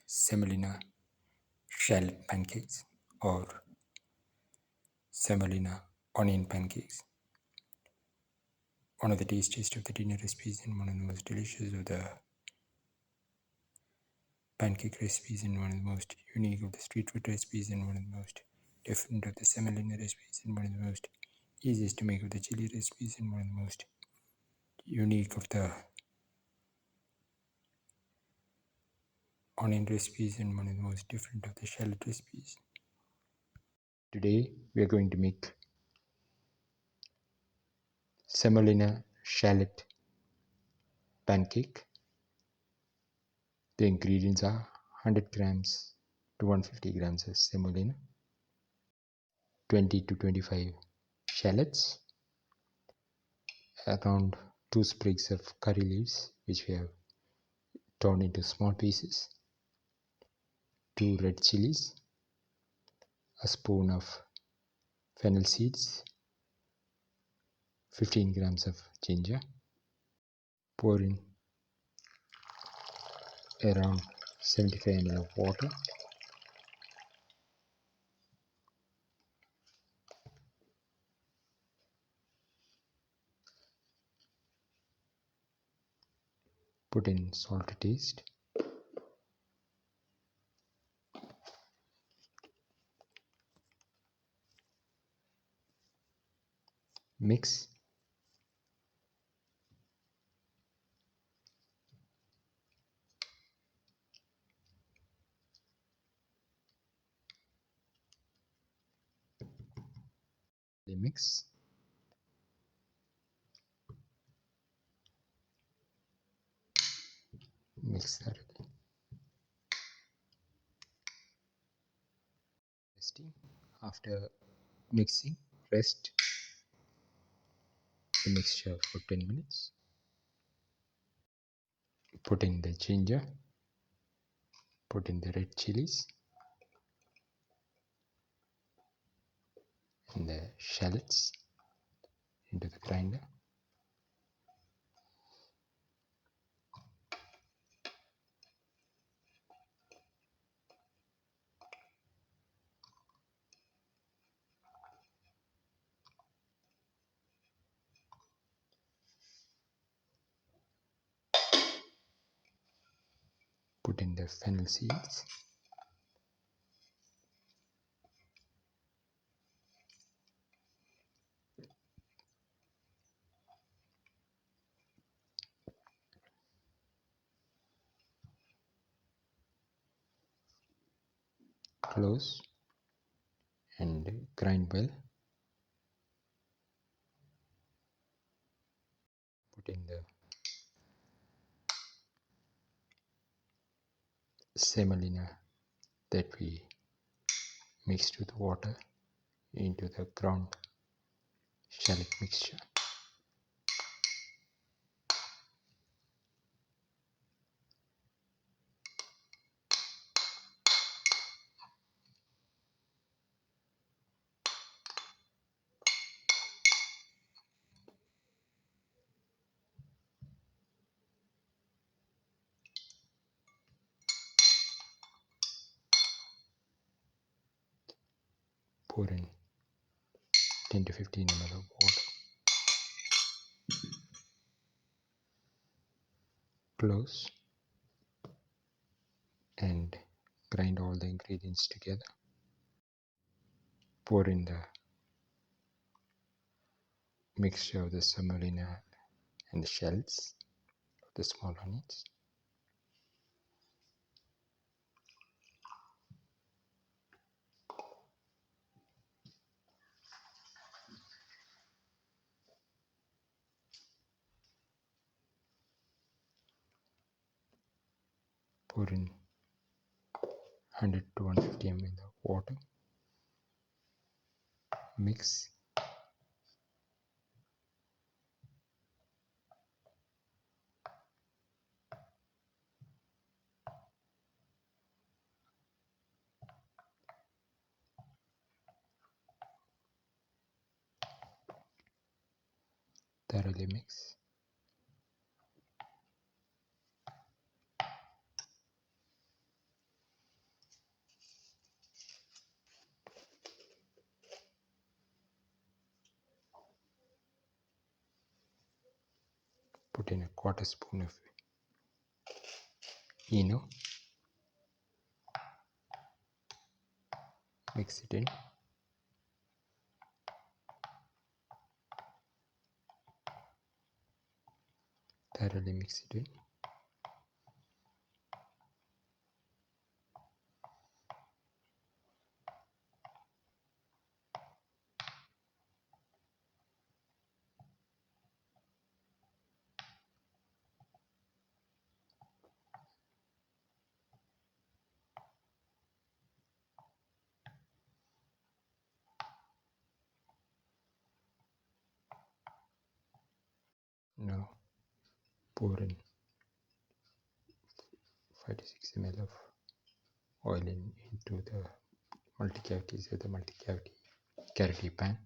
Semolina Shallot Pancakes or Semolina Onion Pancakes. One of the tastiest of the dinner recipes and one of the most delicious of the pancake recipes and one of the most unique of the street food recipes and one of the most different of the semolina recipes and one of the most easiest to make of the chili recipes and one of the most unique of the onion recipes and one of the most different of the shallot recipes. Today we are going to make Semolina Shallot Pancake. The ingredients are 100 grams to 150 grams of semolina, 20 to 25 shallots, around 2 sprigs of curry leaves which we have torn into small pieces, 2 red chillies, a spoon of fennel seeds, 15 grams of ginger. Pour in around 75 ml of water. Put in salt to taste. Mix. Mix. Mix that. Resting. After mixing, rest the mixture for 10 minutes. Put in the ginger, put in the red chilies and the shallots into the grinder. Put in the fennel seeds. Close and grind well. Put in the semolina that we mixed with water into the ground shallot mixture. Pour in 10 to 15 ml of water. Close and grind all the ingredients together. Pour in the mixture of the semolina and the shells of the small onions. Pour in 100 to 150 ml of water. Mix. Thoroughly mix. Put in a quarter spoon of Eno. Mix it in. Thoroughly mix it in. Now pour in 5 to 6 ml of oil into the multicavities or the multicavity pan.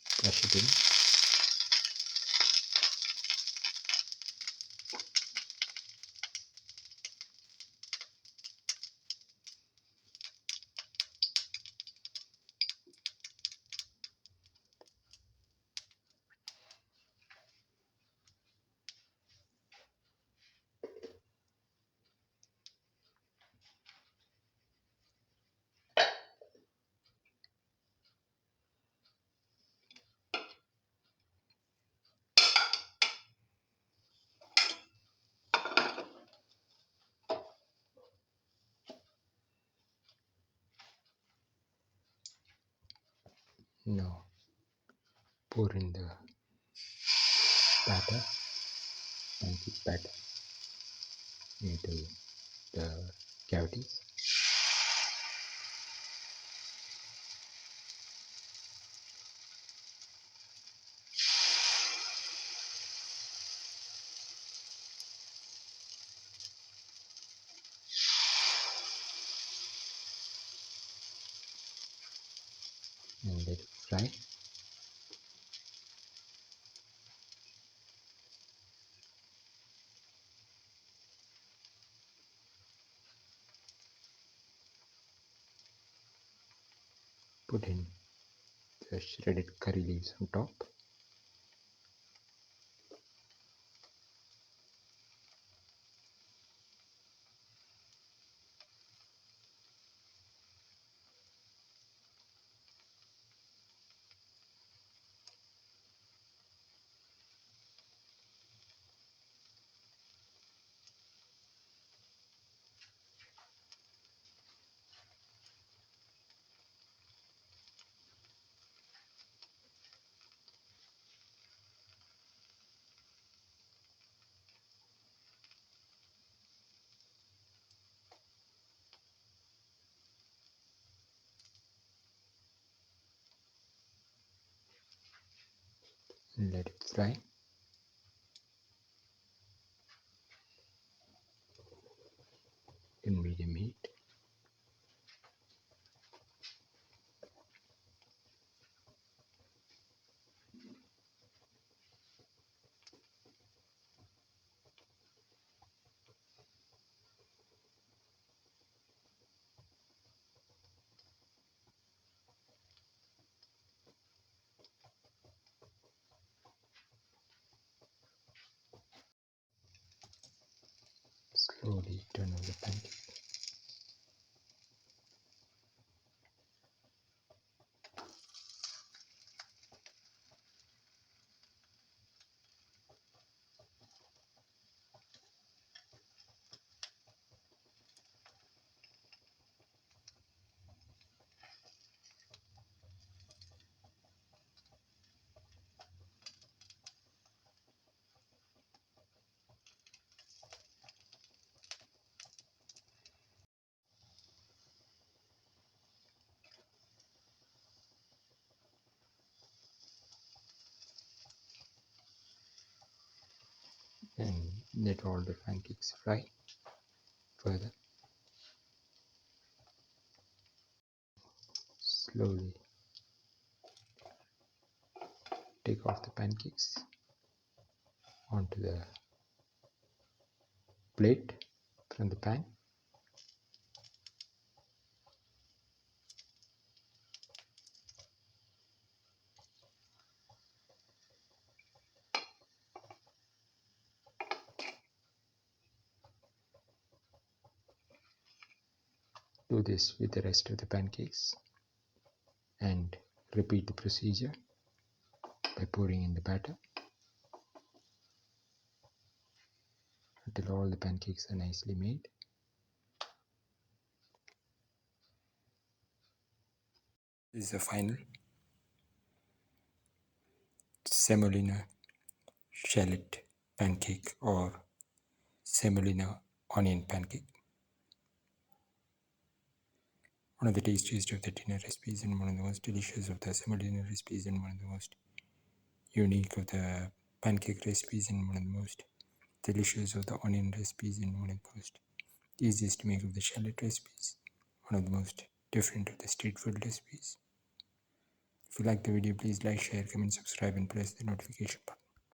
Flush it in. Now pour in the batter, pancake batter, into the cavities. And let it fry. Put in the shredded curry leaves on top. And let it fry. In medium heat. Slowly turn over the pancake. And let all the pancakes fry further. Slowly take off the pancakes onto the plate from the pan. Do this with the rest of the pancakes and repeat the procedure by pouring in the batter until all the pancakes are nicely made. This is the final Semolina Shallot Pancake or Semolina Onion Pancake. One of the tastiest of the dinner recipes and one of the most delicious of the Semolina recipes and one of the most unique of the pancake recipes and one of the most delicious of the onion recipes and one of the most easiest to make of the shallot recipes, one of the most different of the street food recipes. If you like the video, please like, share, comment, subscribe and press the notification button.